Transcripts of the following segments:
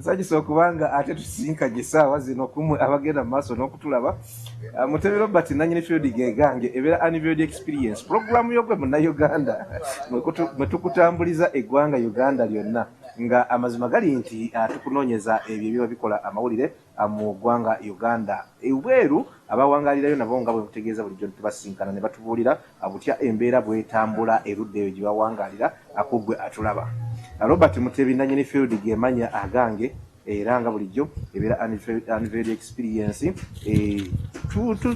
tusanyusa okubanga ate tusinkanye essaawa zino kumwe abagenda mu maaso n'okutulaba. Mutebi Robert nanyini field gegange ebeera Unveiled Experience programu y'ogwe munnayuganda mwe tukutambuliza eggwanga Uganda lyonna nga amazima gali nti tukunoonyeza ebyo ebiba bikola amawulire mu ggwanga Uganda. Ebweru abawangalirayo nabo nga bwe mutegeeza bulijjo tubasinkana ne batubuulira butya embeera bwetambula erudde eyo gye bawangalira akuggwe atulaba. Robert Mutebi nanyini field gemanya agange era nga bulijjo ebeera Unveiled Experience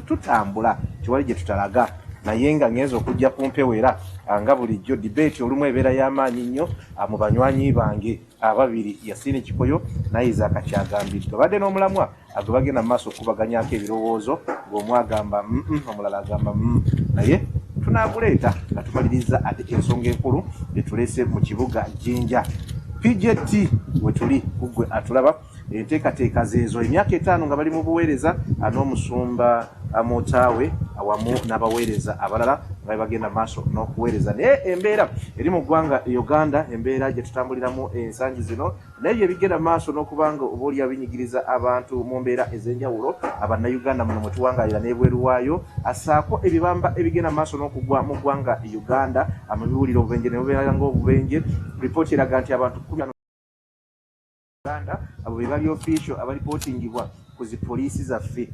tutambula kiwali gye tutalaga naye nga ngenza okujja kumpewera nga bulijjo debate olumu ebeera y'amaanyi nnyo mu banywanyi bange ababiri Yasini Kikoyo naye Isaac Kyagambiddwa badde n'omulamwa agwe bagenda mu maaso okubaganyako ebirowoozo ng'omu agamba omulala agamba naye tunaaguleeta nga tumaliriza ate ensonga enkulu etuleese mu kibuga Jinja PJT wetuli kugwe atulaba enteekateeka zeezo emyaka 5 nga bali mu buweereza n'omusumba Motaawe awamu n'abaweereza abalala nga bagenda maaso n'okuweereza naye embeera eri mu ggwanga Uganda embeera gye tutambuliramu ensangi zino naye ebigenda maaso n'okubanga obaoli abinyigiriza abantu mu mbeera ez'enjawulo abannayuganda muno mwe tuwangalira n'ebweru waayo asaako ebibamba ebigenda maaso n'okugwa mu ggwanga Uganda amabiwulire obubenje ne bubeera ng'obubenje ripooti eraga nti abantu 10 Uganda abo be bali official abalipotingibwa ku zi poliisi zaffe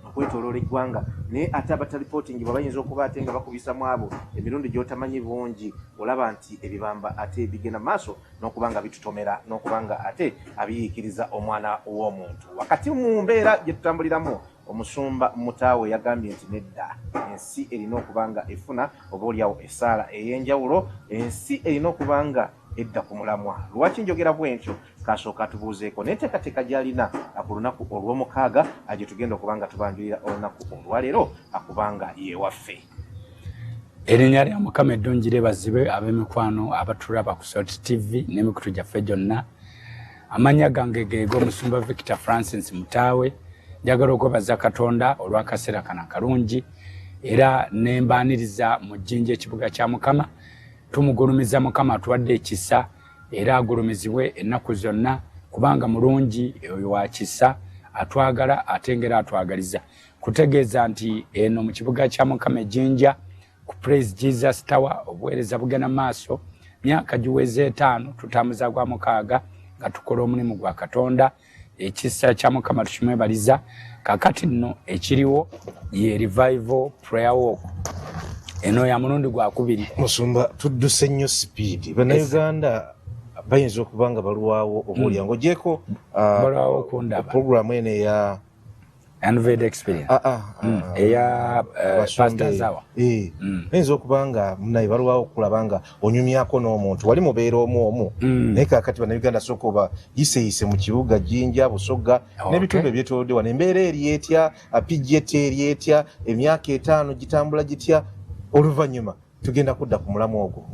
okwetoloola eggwanga naye ate abatalipotingibwa bayinza okuba ate nga bakubisa mu abo emirundi gy'otamanyi bungi olaba nti ebibamba ate bigenda maaso n'okuba nga bitutomera n'okuba nga ate abiyiikiriza omwana w'omuntu wakati mu mbeera gye tutambuliramu omusumba Mutaawe yagambye nti nedda ensi erina okuba nga efuna obaoliawo essaala ey'enjawulo ensi erina okuba nga edda ku mulamwa lwaki njogera bwentyo kasooka tubuuzeeko n'enteekateeka gy'alina ku lunaku olw'omukaaga gye tugenda okuba nga tubanjulira olunaku olwaleero akubanga yeewaffe. Erinnya lya Mukama eddungi libazibe ab'emikwano abatulaba ku Salt TV n'emikutu gyaffe gyonna. Amannya gange geego omusumba Victor Francis Mutaawe. Njagala okwebaza Katonda olw'akaseera kano akalungi era nembaaniriza mu jjinja ekibuga kya Mukama. Tumugulumiza Mukama atuwadde ekisa era agulumizibwe ennaku zonna kubanga mulungi oyo wa kisa atwagala atengera atwagaliza kutegeeza nti eno mu kibuga kya Mukama ejjinja ku Praise Jesus Tower obuweereza bugenda maaso myaka giweze 5 tutambuza gwa mukaaga nga tukola omulimu gwa Katonda ekisa kya Mukama tukimwebaliza kakati nno ekiriwo ye revival prayer walk eno ya mulundi gwa kubiri. Musumba tudduse nnyo speed bannayuganda bayinza okuba nga balwawo obuulya ng'ogyeko balwawo okundaba programu eno eya Unveiled Experience eya Pastor Zawa bayinza okuba nga naye balwawo okulaba nga onyumyako n'omuntu wali mubeera omu naye kaakati bannayuganda sooka oba yiseyise mu kibuga Jinja Busoga n'ebitundu ebyetoolodde wano embeera eri etya PJT eri etya emyaka 5 gitambula gitya oluvannyuma tugenda kudda ku mulamu ogwo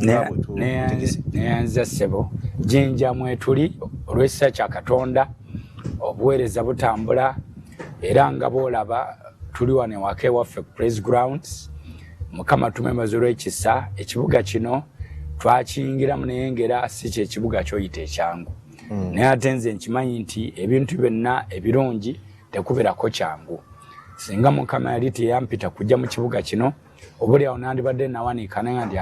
neyanza ssebo Jinja mwetuli olw'ekisa kya Katonda obuweereza butambula era nga boolaba tuli wano ewaka ewaffe ku Praise Grounds. Mukama tumwebaza olw'ekisa ekibuga kino twakiyingiramu naye ngera si kye kibuga kyoyita ekyangu naye ate nze nkimanyi nti ebintu byonna ebirungi tekubeerako kyangu singa Mukama yali teyampita kujja mu kibuga kino obuli awo nandibadde nawanika naye nti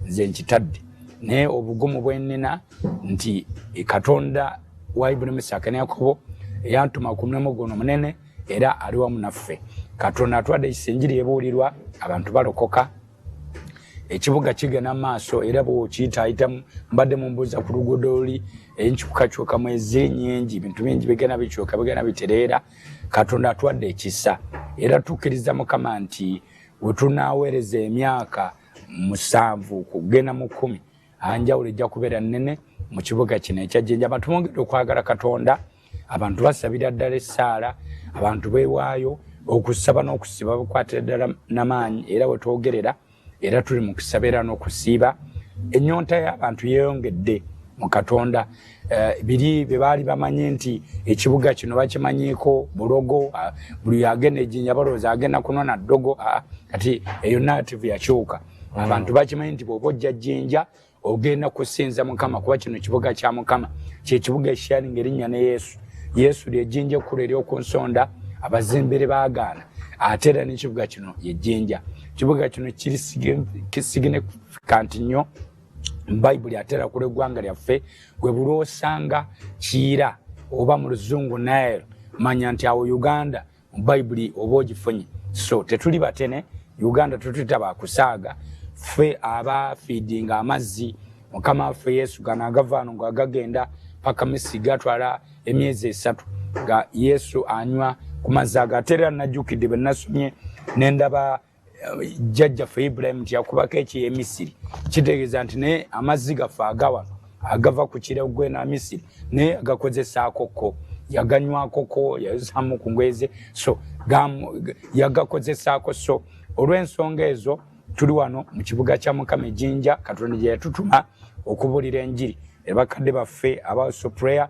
nze nkitadde naye obugumu bwennina nti Katonda wa Ibulayimu Isaaka ne Yakobo eyantuma ku mulimu guno munene era ali wamu naffe. Katonda atwadde ekisinjiri ebuulirwa abantu balokoka ekibuga kigenda maaso era bw'okiyita mbadde mumbuuza ku luguudo luli enkyukakyuka mwezi nnyingi bintu bingi bigenda bikyuka bigenda bitereera. Katonda atwadde ekisa era tukkiriza Mukama nti we tunaaweereza emyaka 7 kugenda mu 10 anjawulo ejja kubeera nnene mu kibuga kino ekya Jinja. Abantu bongedde okwagala Katonda, abantu basabira ddala essaala, abantu beewaayo okusaba n'okusiba bakwatira ddala n'amaanyi era we twogerera era tuli mu kusaba era n'okusiiba. Ennyonta y'abantu yeeyongedde mu Katonda. Biri bye baali bamanyi nti ekibuga kino bakimanyiiko bulogo, buli agenda Jinja balowooza agenda kunona ddogo. Kati eyo narrative yakyuka. Abantu bakimanyi nti bw'oba ojja Jinja ogenda kusinza Mukama kuba kino kibuga kya Mukama kye kibuga ekyalinga erinnya ne Yesu lyejjinja ekkulu ery'okunsonda abazimbere baagaana ate era n'ekibuga kino yejjinja kibuga kino kiri significant nnyo Bible atera kule gwanga lyaffe gwe bulosanga kiira oba mu Luzungu Nile manya nti awo Uganda mu Bible oba ogifunye so tetuli batene Uganda tutaba kusaaga ffe aba feeding amazzi Mukama ffe Yesu gana agavaano ngo agagenda paka Misiri gatwala emyezi 3 nga Yesu anywa ku mazzi agatera najjukidde bwe nasomye nendaba jjajja ffe Ibrahim yakubako eki Misiri kitegeeza nti ne amazzi gafa agava ku kiragwe na Misiri ne agakozesa koko yaganywako yazamu ku ngweze so yagakozesako so olw'ensonga ezo tuli wano mu kibuga kya Mukama ejjinja Katonda gye yatutuma okubulira enjiri bakadde baffe abaso prayer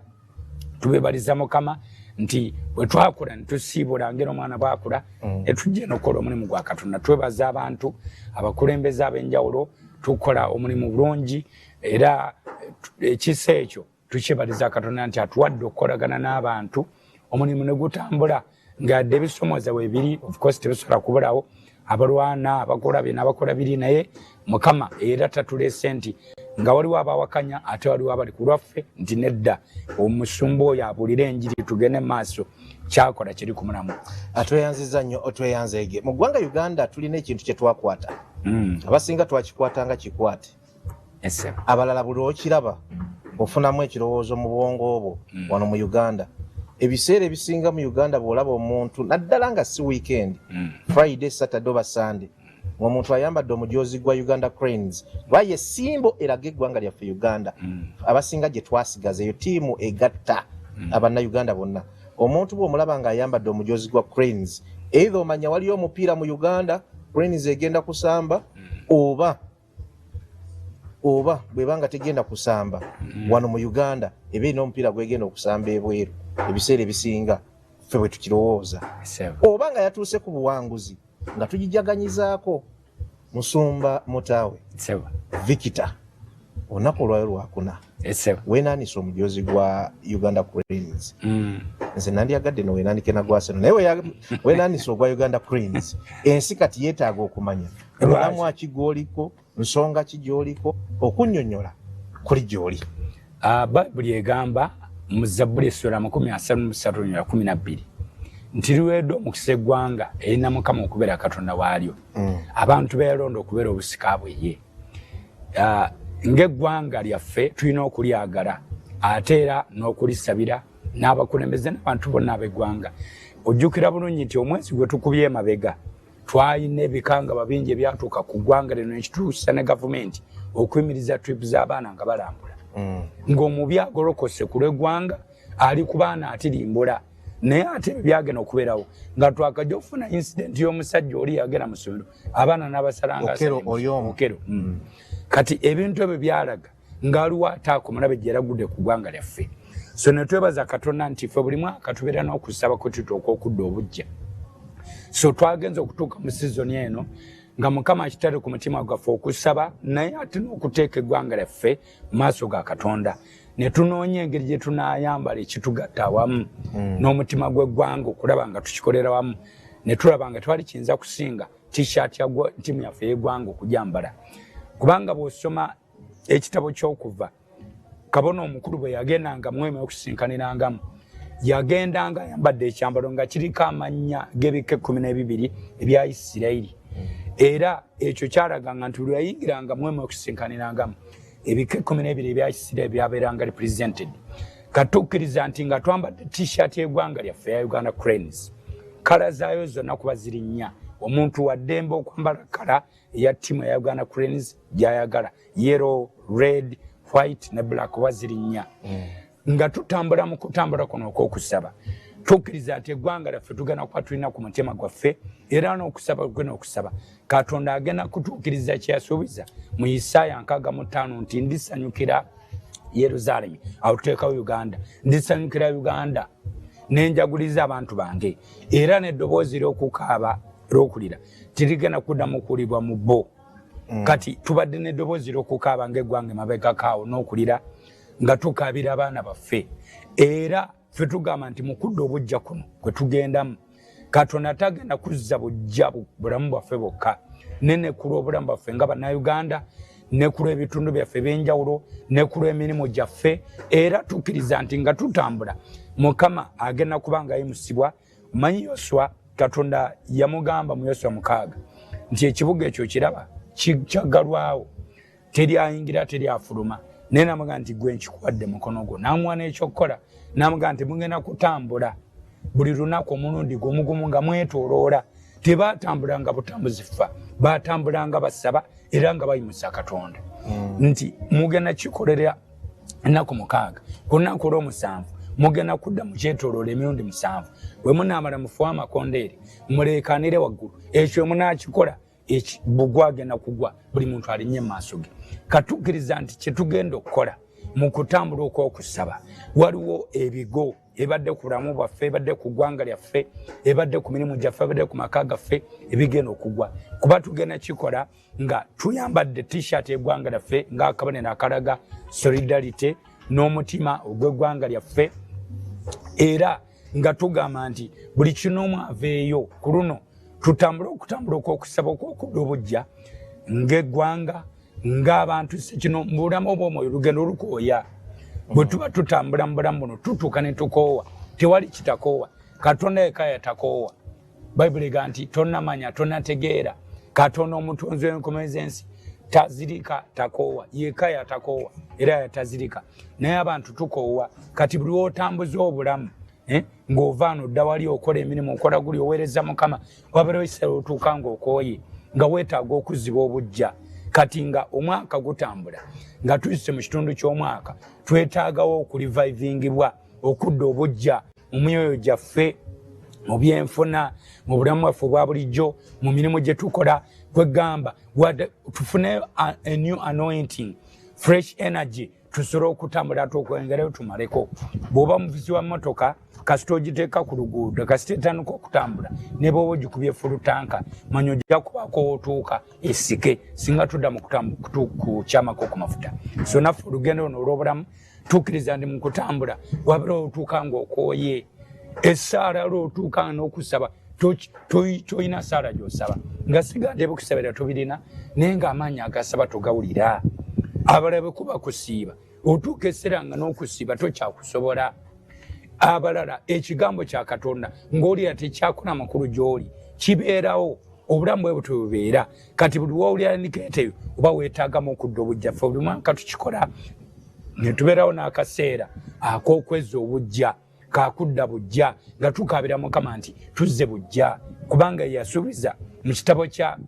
tubebaliza Mukama nti bwe twakula nitusiibula ngero omwana bwakula etujje nokola omulimu gwa Katonda twebaza abantu abakulembeza ab'enjawulo tukola omulimu bulungi era ekisa ekyo tukibaliza Katonda nti atuwadde okukolagana n'abantu omulimu ne gutambula ng'adde ebisomoza weebiri of course tebisobola kubulawo abalwana abakola bye n'abakola biri naye Mukama era tatuleese nti nga waliwo abawakanya ate waliwo abali ku lwaffe nti nedda omusumba oyo abulira enjiri tugende maaso kyakola kiri ku mulamu atweyanziza nnyo otweyanzeege mu ggwanga Uganda tulina ekintu kye twakwata abasinga twakikwatanga kikwate abalala buli okiraba ofunamu ekirowoozo mu bwongo obwo wano mu Uganda ebiseera ebisinga mu Uganda bw'olaba omuntu naddala nga si weekend Friday Saturday oba Sunday omuntu ayambadde omujoozi gwa Uganda Cranes lwaye simbo eraga eggwanga lyaffe Uganda abasinga gye twasigaza eyo tiimu egatta abanna-Uganda bonna omuntu bw'omulaba nga ayambadde omujoozi gwa Cranes either omanya waliyo omupiira mu Uganda Cranes egenda kusamba oba bwebanga tegenda kusamba wano mu Uganda ebeera n'omupiira gwegenda okusamba ebweru ebiseera ebisinga ffe bwe tukirowooza oba nga yatuuse ku buwanguzi nga tugijaganyizaako Musumba Mutawe Victor olunaku olwayo lwakuna weenaanisa omujoozi gwa Uganda Cranes nze nandyagadde noweenaanike nagwaseno naye weenaanisa ogwa Uganda Cranes ensi kati yeetaaga okumanya mulamu ki gw'oliko nsonga ki gy'oliko okunnyonnyola kuli gy'oli Bayibuli egamba mu Zabbuli essula 33:12 nti liweddwa omukisa eggwanga erina Mukama okubeera Katonda waalyo abantu beeronda okubeera obusika bweye ng'eggwanga lyaffe tulina okulyagala ate era n'okulisabira n'abakulembeze n'abantu bonna ab'eggwanga ojjukira bulungi nti omwezi gwe tukubye emabega twalina ebikangaba bingi ebyatuuka ku ggwanga lino ekituusa ne gavumenti okuyimiriza tripu z'abaana nga balambula ng'omubi agolokose ku lw'eggwanga ali ku baana atirimbula naye ate byagenda okubeerawo nga twakajja okufuna incident y'omusajja oli yagenda mu ssomero abaana n'abasalanga okero kati ebintu ebyo byalaga ng'aliwo ataako mulabe gye yaragudde ku ggwanga lyaffe so ne twebaza Katonda nti ffe buli mwaka tubeera n'okusaba kwe tutuuka okudda obujja so twagenza okutuuka mu sizoni eno nga Mukama akitale ku mutima gwaffe okusaba naye ate n'okuteeka eggwanga lyaffe mu maaso ga Katonda ne tunoonya engeri gye tunaayambala ekitugatta awamu n'omutima gw'eggwanga okulaba nga tukikolera wamu ne tulaba nga twali kiyinza kusinga t-shirt ya ttiimu yaffe y'eggwanga okugyambala kubanga bw'osoma ekitabo ky'okuva kabona omukulu bwe yagendanga mwema okusinkanirangamo yagendanga ayambadde ekyambalo nga kiriko amannya g'ebika 12 ebya Isirayiri era ekyo kyalaganga nti lwe yayingiranga mwema okusinkanirangamo ebika 12 ebya Isirayiri byabeeranga represented katukkiriza nti nga twambadde t-shirt y'eggwanga lyaffe ya Uganda Cranes kala zaayo zonna kuba ziri nnya omuntu waddembe okwambala kala eya ttiimu ya Uganda Cranes gy'ayagala yellow red white ne black oba ziri nnya nga tutambula mu kutambula kuno okwokusaba tukkiriza nti eggwanga lyaffe tugenda kuba tulina ku mutima gwaffe era n'okusaba tugenda okusaba Katonda agenda kutuukiriza kyeyasuubiza mu Isaaya 65 nti ndisanyukira Yerusaalemi atuteekawo Uganda ndisanyukira Uganda nenjaguliza abantu bange era n'eddoboozi ly'okukaaba lw'okulira tirigenda kuddamu kuwulibwa mu bo kati tubadde n'eddoboozi ly'okukaaba ng'eggwanga emabega kaawo n'okulira nga tukaabira abaana baffe era ffe tugamba nti mu kudda obujja kuno kwe tugendamu Katonda tagenda kuzza bujja bulamu bwaffe bwokka ne ku lw'obulamu bwaffe nga bannayuganda ne ku lw'ebitundu byaffe eby'enjawulo ne ku lw'emirimu gyaffe era tukkiriza nti nga tutambula Mukama agenda kuba nga yimusibwa. Manyi Yoswa Katonda yamugamba mu Yoswa 6 nti ekibuga ekyo kiraba kyagalwawo teri ayingira teri afuluma naye namugamba nti gwe nkikuwadde mukono gwo n'amuwa n'ekyokukola n'amugamba nti mugenda kutambula buli lunaku omulundi gw'omugumu nga mwetooloola tebaatambulanga butambuzi ffa baatambulanga basaba era nga bayimusa Katonda nti mugenda kikolera ennaku 6 ku lunaku olw'omusanvu mugenda kudda mu kyetooloola emirundi 7 bwe munaamala mufuwe amakondeere muleekaanire waggulu ekyo munaakikola bugwa agenda kugwa buli muntu alinnye mu maaso ge katukkiriza nti kye tugenda okukola mu kutambula okwokusaba waliwo ebigo ebadde ku bulamu bwaffe ebadde ku ggwanga lyaffe ebadde ku mirimu gyaffe ebadde ku maka gaffe ebigenda okugwa kuba tugenda kikola nga tuyambadde t-shirt y'eggwanga lyaffe ng'akabonero akalaga solidarity n'omutima ogw'eggwanga lyaffe era nga tugamba nti buli kinoomu aveeyo ku luno tutambule okutambula okwokusaba okwokudda obujja ng'eggwanga ng'abantu kino mu bulamu obw'omwoyo olugendo olukooya bwe tuba tutambula mu bulamu buno tutuuka ne tukoowa tewali kitakoowa Katonda yekka yatakoowa Bayibuli ega nti tonnamanya tonnategeera Katonda omutonzi w'enkomerero z'ensi tazirika takoowa yekka yatakoowa era yatazirika naye abantu tukoowa kati buli lw'otambuza obulamu ng'ova nodda wali okola emirimu okola guli oweereza Mukama wabera ekiseera otuuka ng'okooye nga weetaaga okuziba obujja kati nga omwaka gutambula nga tuyise mu kitundu ky'omwaka twetaagawo okulivayivingibwa okudda obujja mu myoyo gyaffe mu byenfuna mu bulamu bwaffe obwa bulijjo mu mirimu gye tukola kwegamba tufune a new anointing fresh energy tusobole okutambula tukwengerayo tumaleko bw'oba muvuzi wa mmotoka kasita ogiteeka ku luguudo kasita etandika okutambula ne bw'oba ogikubye fulutanka manya ojja kubaako wootuuka esike singa tudda mu kukyamako ku mafuta so naffe olugendo luno olw'obulamu tukkiriza ndi mu kutambula wabera otuuka ng'okooye essaala lw'otuuka n'okusaba toyina saala gy'osaba nga sigande ebikusabira tubirina naye ng'amaanyi agasaba togawulira abalala bwe kuba kusiiba otuuka essera nga n'okusiiba tokyakusobola abalala ekigambo kya Katonda ng'olira tekyakola makulu gy'oli kibeerawo obulamu bwe butyo bubeera kati buli wawulira ndikeeteyo oba weetaagamu okudda obujjaffe buli mwaka tukikola ne tubeerawo n'akaseera ak'okwezza obujja kakudda bujja nga tukaabira Mukama nti tuzze bujja kubanga yasuubiza mu kitabo kya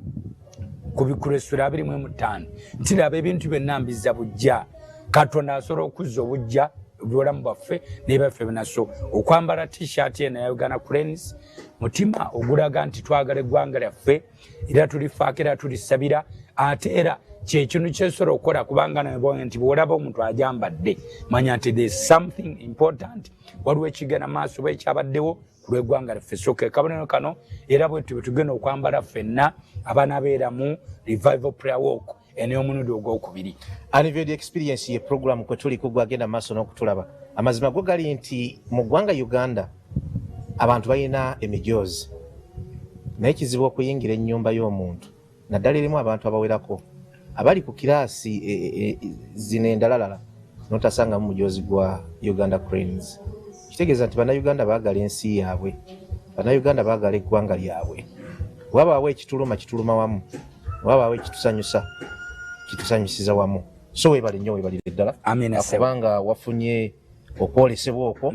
Kubikulesula 25 nti laba ebintu byonna mbiza bujja Katonda asobola okuzza obujja obulamu bwaffe n'ebaffe binaso okwambala t-shirt eno ya Uganda Cranes mutima ogulaga nti twagala eggwanga lyaffe era tulifaako era tulisabira ate era kyekintu kyesobola okukola kubanga nabonye nti bw'olaba omuntu ajambadde manya nti there's something important waliwo ekigenda maaso oba ekyabaddewo ku lw'eggwanga lyaffe soka kabonero kano era bwe tugenda okwambala ffenna abanabeera mu revival prayer walk eney'omulundi ogwokubiri. Anivedi experience ye program kwe tuli kugwagenda maaso n'okutulaba amazima go gali nti mu ggwanga Uganda abantu balina emijoozi naye kizibu okuyingira ennyumba y'omuntu naddala erimu abantu abawerako abali ku kiraasi zino endalalala notasangamu mujoozi gwa Uganda Cranes kitegeeza nti bannayuganda baagala ensi yaabwe bannayuganda baagala eggwanga lyabwe wabaawo ekituluma kituluma wamu wabaawo ekitusanyusa kitusanyusiza wamu so webale nnyo webalire ddala kubanga wafunye okwolesebwa okwo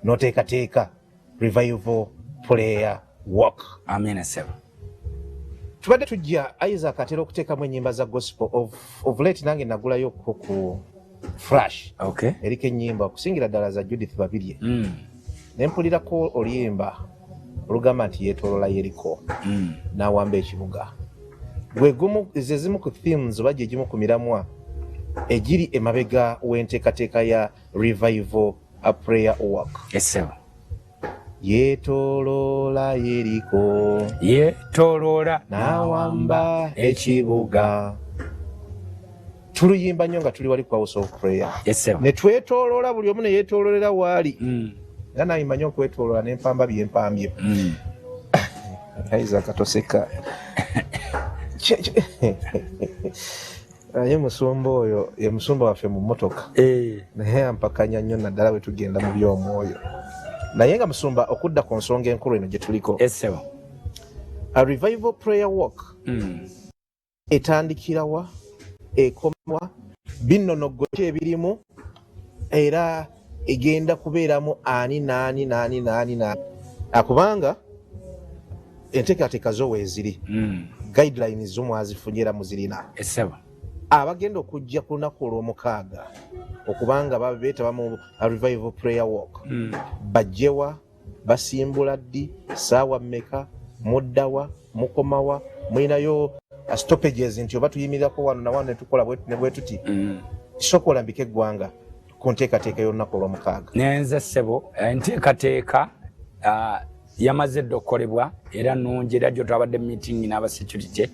noteekateeka revival prayer walk. Tubadde tujja Isaac atera okuteekamu ennyimba za gospel of late nange nagulayo ku flash eriko ennyimba okusingira ddala za Judith Babirye nempulirako oluyimba olugamba nti yeetoolola Yeriko n'awamba ekibuga gwe gumu ze zimu ku themes oba gye gimu ku miramwa egiri emabega w'enteekateeka ya revival a prayer walk. Yeetoolola Yeriko yeetoolola n'awamba ekibuga tuluyimba nnyo nga tuli wali ku house of prayer. Ne twetooloola buli omu ne yeetooloolera waali. Nga nayimba nnyo okwetooloola n'empamba byempambye. Isaac atoseka. Ye musumba oyo ye musumba waffe mu mmotoka. Naye ampakanya nnyo naddala bwe tugenda mu by'omwoyo. Naye nga musumba okudda ku nsonga enkulu eno gye tuliko. A revival prayer walk etandikira wa, ekomawa, binnonogo ki ebirimu, era egenda kubeeramu ani. Akubanga enteekateeka zo weeziri, guidelines zo mwazifunyira muzirina. Abagenda okujja ku lunaku olw'omukaaga okubanga beetaba mu revival prayer walk, bajjewa, basimbula ddi, ssaawa mmeka, muddawa, mukomawa, mulinayo stoppages nti oba tuyimirirako wano na wano ne tukola bwe tuti. Sooka olambike eggwanga ku nteekateeka y'olunaku olw'omukaaga. Nenze ssebo enteekateeka yamaze dda okukolebwa era nnungi, era gyo twabadde meeting n'aba security.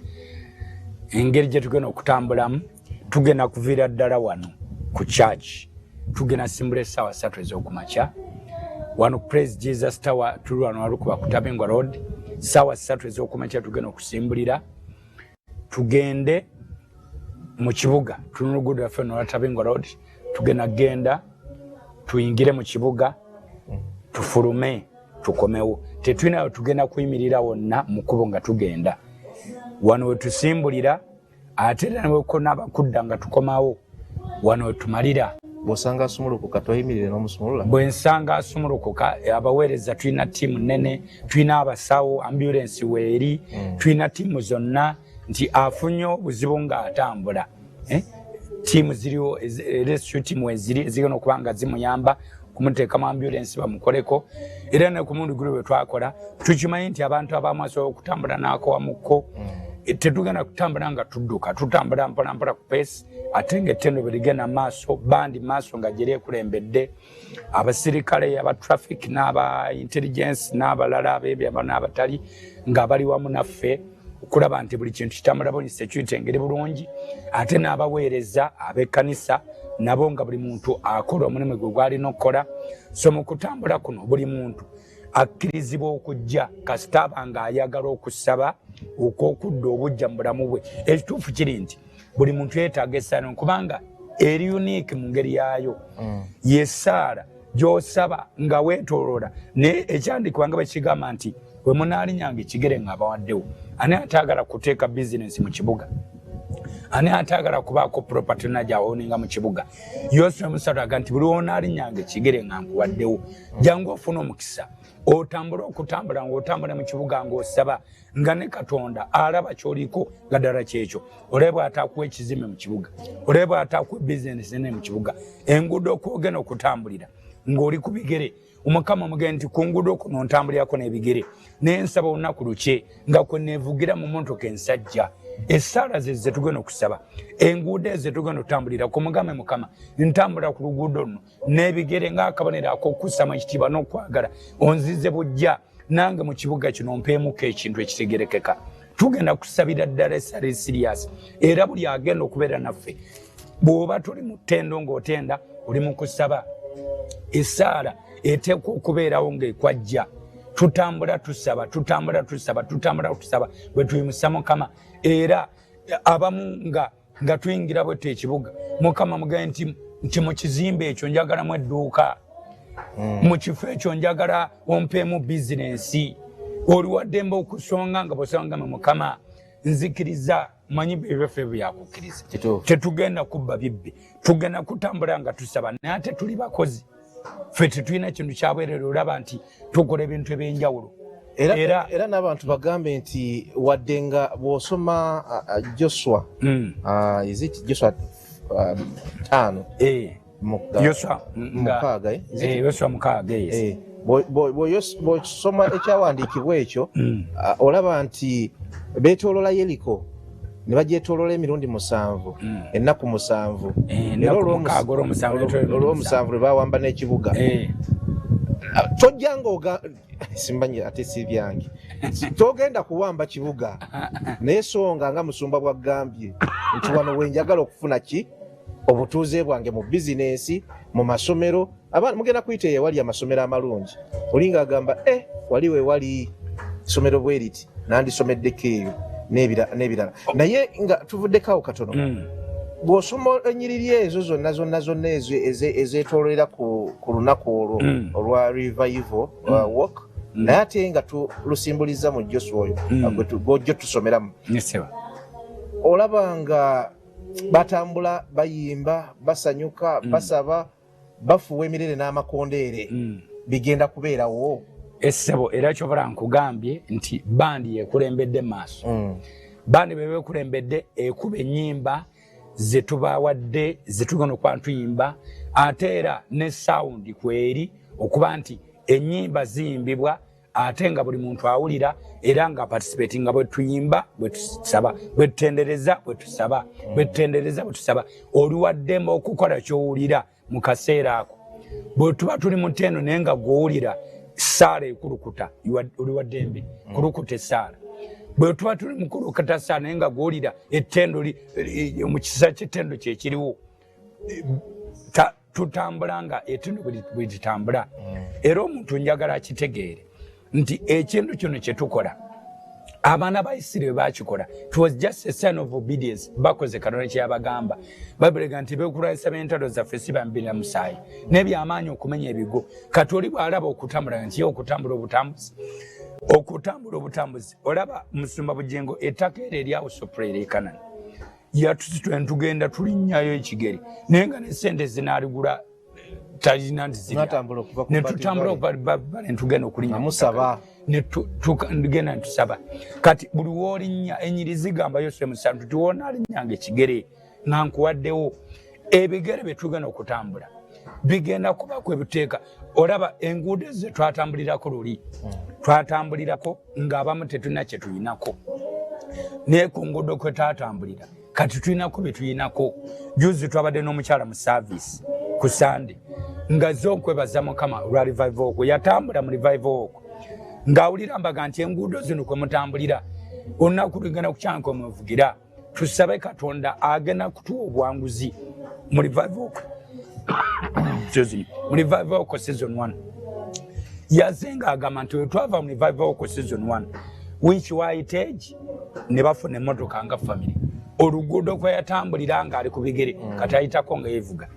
Engeri gye tugenda okutambulamu, tugenda kuviira ddala wano ku church, tugenda simbula essaawa 3 ez'okumakya wano Praise Jesus Tower, tuli wano Walukuba ku Tabingwa Road, ssaawa 3 ez'okumakya tugenda okusimbulira. Tugende mu kibuga, tuli n'oluguudo lwaffe lwa Tabingwa Road, tugenda tuyingire mu kibuga, tufulume, tukomewo. Tetulina tugenda kuyimirira wonna mu kkubo nga tugenda. Wano we tusimbulira, ate era nebweko n'abakudda nga tukomawo, wano we tumalira. Bw'osanga asumulukuka toyimirire n'omusumulula? Bwe nsanga asumulukuka, abaweereza tulina ttiimu nnene, tulina abasawo, ambulance weeri, tulina ttiimu zonna, nti afunye obuzibu ng'atambula. Ttiimu ziriwo, rescue team weziri ezigenda okuba nga zimuyamba kumuteeka mu ambulance bamukoleko. Era ne ku mulundi guli bwe twakola, tukimanyi nti abantu abamu asobola okutambula n'akowamukko. Tetugenda kutambula nga tudduka, tutambula mpolampola ku pace, ate ng'ettendo bwe ligenda maaso, bandi maaso nga gye lyekulembedde, abasirikale, aba traffic n'aba intelligence n'abalala ab'ebyo n'abatali nga bali wamu naffe okulaba nti buli kintu kitambula bulungi, security engeri bulungi, ate n'abaweereza ab'ekkanisa nabo nga buli muntu akola omulimu gwe gw'alina okukola. So mu kutambula kuno buli muntu akkirizibwa okujja kasita aba ng'ayagala okusaba okw'okudda obujja mu bulamu bwe. Ekituufu kiri nti buli muntu yeetaaga essaala kubanga eri unique mu ngeri yaayo. Yessaala gy'osaba nga weetooloola, naye ekyandikibwa nga bwe kigamba nti bwe munaalinyanga ekigere ng'abawaddewo. Ani ataagala kuteeka bizinensi mu kibuga? Ani ataagala kubaako property nagyawoninga mu kibuga? Yoswa Musatu aga nti buli wonaalinyanga ekigere nga nkuwaddewo. Jangu ofuna omukisa, otambula okutambula ng'otambula mu kibuga ng'osaba nga ne Katonda alaba ky'oliko nga ddala kyekyo. Olaba ataakuwa ekizime mu kibuga, olaba ataakuwa bizinensi nene mu kibuga. Enguudo okwogenda okutambulira ng'oli ku bigere, Omukama mugende nti ku nguudo kuno ntambulirako n'ebigere, naye nsaba olunaku lukye nga kwe neevugira mu mmotoka ensajja. Essaala ze tugenda okusaba, enguudo ezo tugenda otambulira ku mugambe Mukama, ntambula ku luguudo luno n'ebigere ng'akabonero ak'okussaamu ekitiibwa n'okwagala, onzize bujja nange mu kibuga kino mpeemuko ekintu ekitegerekeka. Tugenda kusabira ddala essaala serious, era buli agenda okubeera naffe bw'oba tuli mu ttendo ng'otenda oli mu kusaba. Essaala eteekwa okubeerawo ng'ekwajja. Tutambula tusaba, tutambula tusaba, tutambula tusaba bwe tuyimusa Mukama. Era abamu nga tuyingira bwete ekibuga, Mukama mugende nti mu kizimbe ekyo njagalamu edduuka, mu kifo ekyo njagala ompeemu bizinensi. Oli waddembe okusonga nga bw'osanga Mukama nzikiriza, manyi ebyaffe byakukkiriza. Tetugenda kubba bibbi, tugenda kutambula nga tusaba, naye ate tuli bakozi. Ffe tetulina kintu kyabwerere olaba nti tukola ebintu ebyenjawulo. Era n'abantu bagambe nti wadde nga bw'osoma Joshua, is it Joshua 5? Joshua mukaaga, Joshua mukaaga, yes. Bw'osoma ekyawandiikibwa ekyo, olaba nti beetoolola Yeriko ne bagyetoolola emirundi 7, ennaku 7. Era olw'omusanvu lwe baawamba n'ekibuga. tojjanga simbanyi ate si byange togenda kuwamba kibuga naye songa nga musumba bwa gambye nti wano wenjagala okufuna ki obutuuze bwange mu bizinesi mu masomero mugenda kuyita ewali amasomero amalungi olinga agamba wali wewali somero bweriti nandisomedeko eyo n'ebirala naye nga tuvuddeko katono bw'osoma ennyiriri ezo zonna ezo ezeetoolera ku lunaku olwo olwa revival walk naye ate nga tulusimbuliza mu Joshua oyo gw'ojjo tusomeramu olaba nga batambula bayimba basanyuka basaba bafuwa emirere n'amakondeere bigenda kubeerawo essebo era kyobala nkugambye nti bandi yekulembedde maaso bandi bebekulembedde ekuba ennyimba zetubawadde zetugenda okuba tuyimba ate era ne sound kweri okuba nti ennyimba ziyimbibwa ate nga buli muntu awulira era nga participating nga bwetuyimba bwetusaba bwetutendereza bwetusaba bwetutendereza bwetusaba oli waddembe okukola kyowulira mu kaseera ako bwetuba tuli mu ttendo naye nga gwowulira saala ekulukuta oli waddembe kulukuta esaala bwetuba tuli mu kulukuta saala naye nga gwowulira ettendo mu kisa ky'ettendo kyekiriwo tutambula nga ettendo bwetutambula era omuntu njagala akitegeere nti ekintu kino kyetukola abaana ba Isirayiri bakikola it was just a sign of obedience bakoze Katonda kyeyabagamba babelega nti bekulwanyisa b'entalo zaffe si bambira musaayi n'ebyamaanyi okumenya ebigo kati oli bw'alaba okutambula nti ye okutambula obutambuzi olaba musumba bujengo ettaka eryo eryawo soprere ekanani yatutugenda tulinnyayo ekigeri naye nga n'essente zinaaligula talina netutambula okuva netugenda okulinnya musaba netugenda netusaba kati buli woolinnya enyiri zigamba yose musanu tuti woonaalinnyanga ekigere nga nkuwaddewo ebigere byetugenda okutambula bigenda kuba kwebuteeka olaba enguudo ze twatambulirako luli twatambulirako ng'abamu tetulina kye tuyinako naye ku nguudo kwe twatambulira kati tulinako bye tuyinako juzi twabadde n'omukyala mu saavisi ku Sande nga zokwebaza Mukama lwa revival okwo yatambula mu revival okwo ng'awulira mbaga nti enguudo zino kwe mutambulira olunaku lugenda kukyanka mwevugira tusabe Katonda agenda kutuwa obwanguzi mu revival okwo mu revival okwo season 1 yazenga agamba nti wetwava mu revival okwo season 1 which waitage ne bafuna emmotoka nga family oluguudo kwe yatambulira ng'ali ku bigere kati ayitako nga yevuga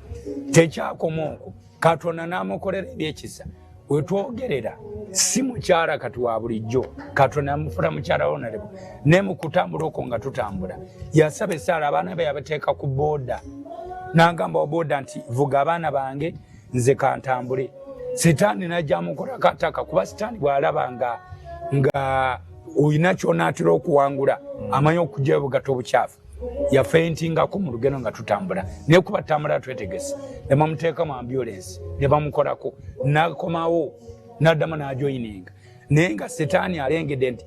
tekyakoma okwo Katonda n'amukolera ebyekisa wetwogerera si mukyala kati wa bulijjo Katonda yamufuna mukyala honorable ne mu kutambula okwo nga tutambula yasaba esaala abaana be yabateeka ku booda n'agamba wa booda nti vuga abaana bange nze kantambule sitaani najja mukola kataka kuba sitaani bw'alaba nga oyina ky'onaatera okuwangula amanyi okujja obugata obukyafu yafeintingako mu lugendo nga tutambula naye kuba tambula twetegese ne bamuteeka mu ambulance ne bamukolako nakomawo n'addamu n'ajoyininga naye nga setaani alengedde nti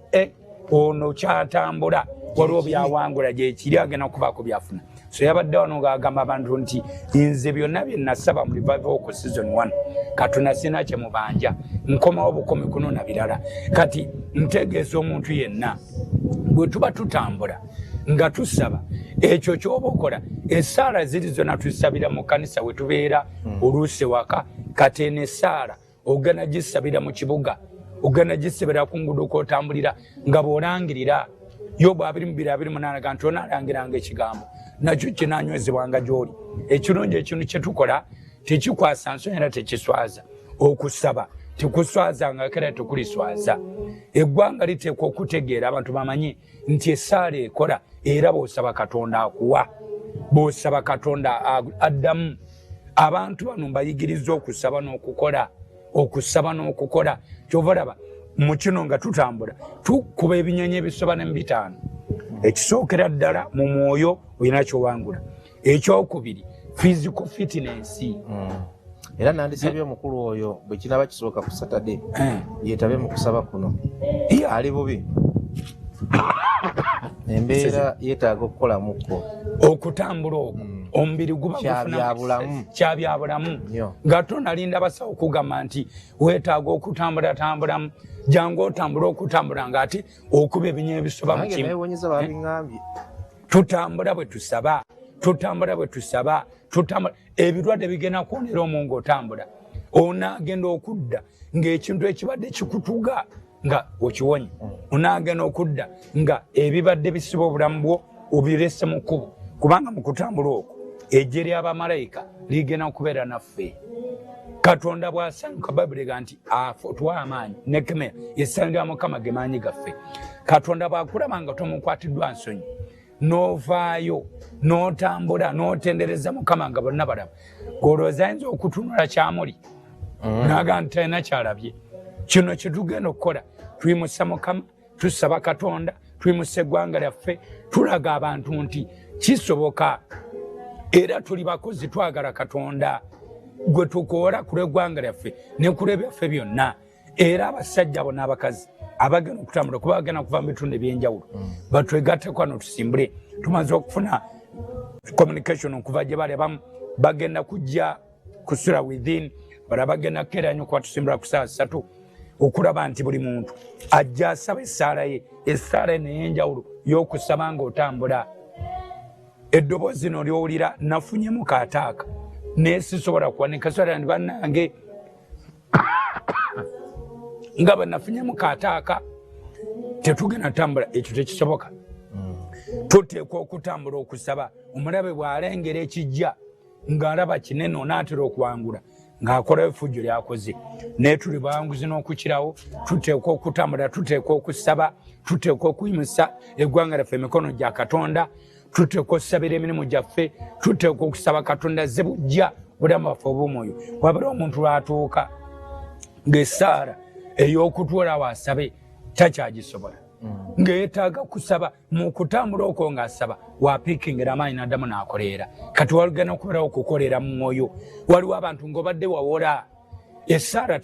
ono kyatambula waliwo byawangula gyekiri agenda kubaako byafuna so yabadde wano ng'agamba abantu nti nze byonna bye nasaba mu revival okwo season 1 Katonda sina kye mubanja nkomawo bukomi kuno na birala kati ntegeeza omuntu yenna bwe tuba tutambula nga tusaba ekyo kyoba okola essaala ziri zonna tusabira mu kanisa we tubeera oluusi waka kati eno essaala ogenda gisabira mu kibuga ogenda gisabira ku nguudo kw'otambulira nga bw'olangirira Yobu 22:28 nti onaalangiranga ekigambo nakyo kinanywezebwanga gy'oli ekirungi ekintu kye tukola tekikwasa nsonyi era tekiswaza okusaba tekuswaza nga kera tekuliswaza eggwanga liteekwa okutegeera abantu bamanyi nti essaala ekola era bw'osaba Katonda akuwa bw'osaba Katonda addamu abantu bano mbayigiriza okusaba n'okukola kyova olaba mu kino nga tutambula tukuba ebinyonyi ebisoba ne 5 ekisookera ddala mu mwoyo olina kyowangula ekyokubiri physical fitness era nandisabye omukulu oyo bwe kinaba kisooka ku Saturday yetabe mu kusaba kuno ali bubi embeera yeetaaga okukolamuko okutambula okwo ombiri guba kyabulamu nga tonalinda basawo kugamba nti weetaaga okutambula jangu otambula okutambula nga ati okuba ebinya ebisoba mu kimu tutambula bwe tusaba ebirwadde bigenda kwonera omu ng'otambula onaagenda okudda ng'ekintu ekibadde kikutuga nga okiwonye onaagenda okudda nga ebibadde bisiba obulamu bwo obirese mu kkubo kubanga mu kutambula okwo ejje ly'abamalayika ligenda okubeera naffe katonda bw'asanyuka bayibuli nti tuwa amaanyi nekemeya essanyu lya mukama ge maanyi gaffe katonda bw'akulaba nga tomukwatiddwa nsonyi n'ovaayo n'otambula n'otendereza mukama nga bonna balaba ng'olowooza ayinza okutunula kyamuli naga nti talina kyalabye kino kye tugenda okukola tuyimusa mukama tusaba katonda tuyimusa eggwanga lyaffe tulaga abantu nti kisoboka era tuli bakozi twagala katonda gwe tukoola ku lw'eggwanga lyaffe ne ku lw'ebyaffe byonna era abasajja abo n'abakazi abagenda okutambula kuba bagenda kuva mu bitundu ebyenjawulo batwegatteko wano tusimbule tumaze okufuna communication okuva gye bali abamu bagenda kujja kusula within bala bagenda kukeeranyo kuba tusimbula ku saa 3 okulaba nti buli muntu ajja asaba essaala ye n'ey'enjawulo y'okusaba ng'otambula eddoboozi lino ly'owulira nafunyemu kaataaka naye sisobola kuwanika sobola ndi bannange nga bwe nafunyemu kaataaka tetugenda tambula ekyo tekisoboka tuteekwa okutambula okusaba omulabe bw'alengera ekijja ng'alaba kinene onaatera okuwangula ng'akola effujjo lyakoze naye tuli bawanguzi n'okukirawo tuteekwa okutambula tuteekwa okusaba tuteekwa okuyimusa eggwanga lyaffe emikono gya katonda tuteekwa okusabira emirimu gyaffe tuteekwa okusaba katonda ze bujja bulamu bwaffe obw'omwoyo wabula omuntu lwatuuka ng'essaala ey'okutwala waasabe takyagisobola ng'eetaaga kusaba mu kutambula okwo ng'asaba waapiikingera amaanyi n'addamu n'akoleera kati walugenda okubeerawo okukoleera mu mwoyo waliwo abantu ng'obadde wawola essaala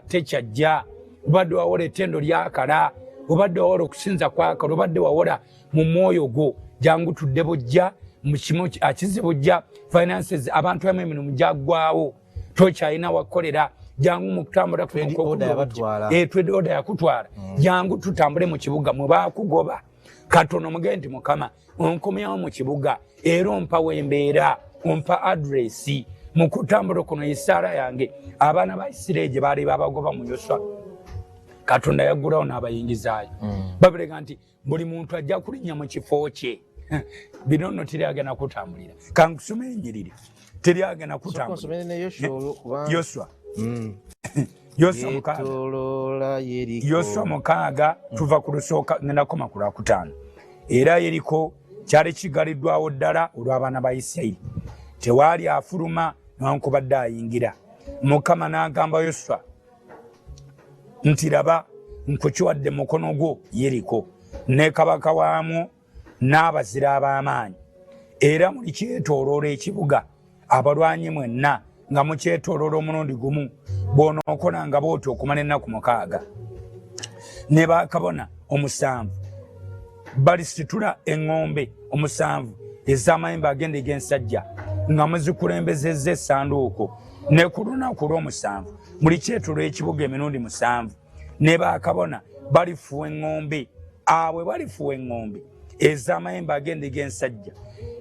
tekyajja obadde wawola ettendo lyakala obadde wawola okusinza kwakala obadde wawola mu mwoyo gwo jangu tudde bujja mu kimu akize bujja finances abantu amu emirimu gyaggwawo tokyalina wakolera jangu mu kutambula twede oda yakutwala jangu tutambule mu kibuga mwe baakugoba katono mugende nti mukama onkomyawo mu kibuga era ompa wembeera ompa adresi mu kutambula kuno essaala yange abaana ba Isirayiri gye baali babagoba mu Yoswa katonda yaggulawo n'abayingizaayo babilega nti buli muntu ajja kulinnya mu kifo kye bino nno teryagenda kutambulira kankusoma ennyiriri teryagenda kutambulira Yoswa Yoswa 6 tuva ku lusooka ngenda koma ku Lwakutaano era Yeriko kyali kigaliddwawo ddala olw'abaana ba Isirayiri tewaali afuluma newankubadde ayingira Mukama n'agamba Yoswa nti laba nkukiwadde mukono gwo Yeriko ne kabaka waamu n'abazira ab'amaanyi era muli kyetooloola ekibuga abalwanyi mwenna nga mukyetooloola omulundi gumu bw'onookolanga bw'oti okumala ennaku 6 ne bakabona 7 balisitula eŋŋombe 7 ez'amayembe agende g'ensajja nga muzikulembezezza essanduuko ne ku lunaku olw'omusanvu buli kyetooloola ekibuga emirundi 7 ne bakabona balifuwa eŋŋombe abwe balifuwa eŋŋombe ez'amayembe agende g'ensajja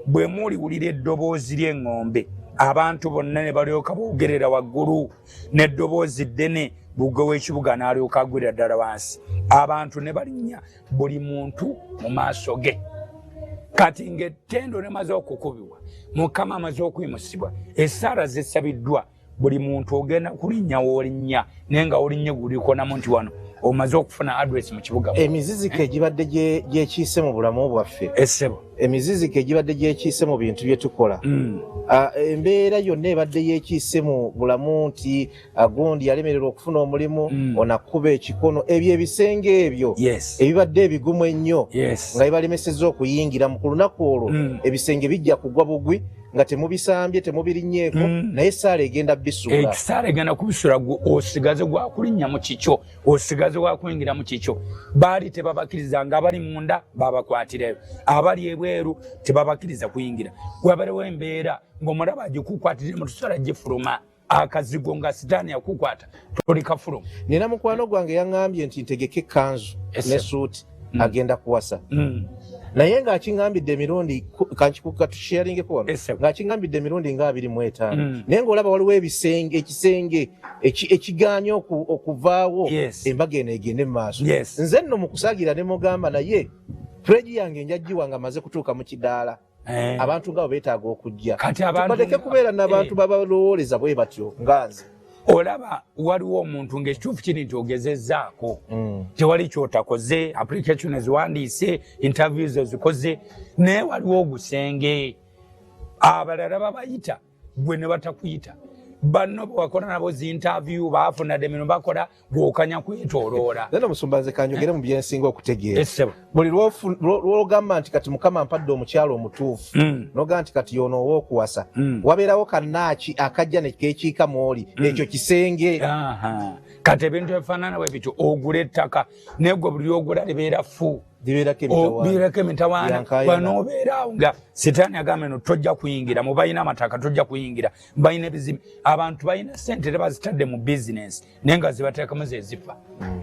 bwe muliwulira eddoboozi ly'eŋŋombe abantu bonna ne balyoka boogerera waggulu n'eddoboozi ddene bbugwe w'ekibuga n'alyoka agwira ddala wansi abantu ne balinnya buli muntu mu maaso ge kati ng'ettendo limaze okukubibwa Mukama amaze okuyimusibwa essaala zessabiddwa buli muntu ogenda kulinnya w'olinnya naye nga olinnya gulikonamu nti wano omaze okufuna adresi mu kibuga emiziziko egibadde gyekiise mu bulamu bwaffe essebo emiziziko egibadde gyekiise mu bintu bye tukola embeera yonna ebadde yekiise mu bulamu nti gundi yalemererwa okufuna omulimu onakuba ekikono ebyo ebisenge ebyo ebibadde ebigumu ennyo nga bibalemesezza okuyingira mu ku lunaku olwo ebisenge bijja kugwa bugwi nga temubisambye temubirinyeeko naye saala egenda bisula ekisaala egenda kubisula osigaze gwa kulinnya mu kikyo osigaze gwa kuyingira mu kikyo baali tebabakiriza nga abali munda babakwatireyo abali ebweru tebabakiriza kuyingira wabalewo embeera ng'omulaba agikukwatire mu tusala gifuluma akazigo nga sitaani yakukwata tolikafuluma. Nina mukwano gwange yaŋŋambye nti ntegeke ekkanzu ne suuti agenda kuwasa naye ng'akiŋŋambidde emirundi katusharingeko wano ng'akiŋŋambidde emirundi nga 25 naye ng'olaba waliwo ekisenge ekigaanye okuvaawo embaga eno egende mu maaso. Nze nno mu kusaagira ne mugamba naye pureegi yange njaggiwa nga maze kutuuka mu kidaala abantu ngabo beetaaga okujja tubaleke kubeera n'abantu babalowooleza bwe batyo nga nze. Olaba waliwo omuntu ng'ekituufu kiri nti ogezezzaako tewali kyotakoze application eziwandiise interviews ezikoze naye waliwo ogusenge abalala babayita gwe ne batakuyita banno bwewakola nabo zi interview baafuna demino bakola gwokanya kwetooloola. Nena Musumbanze kanjogere mu byensinga okutegeera buli lwogamba nti kati Mukama mpadde omukyalo omutuufu n'ogamba nti kati yono ow'okuwasa wabeerawo kannaaki akajja ne keekiika mw'oli ekyo kisenge. Kati ebintu ebifaanana bwe bityo ogula ettaka naye gwe buli lyogula libeera fu bibeerako emitawaana banoobeeraawo nga sitaani agamba no tojja kuyingira mu balina amataka tojja kuyingira balina ebizimbe abantu balina ssente tebazitadde mu bizinesi naye nga zibateekamu zezifa.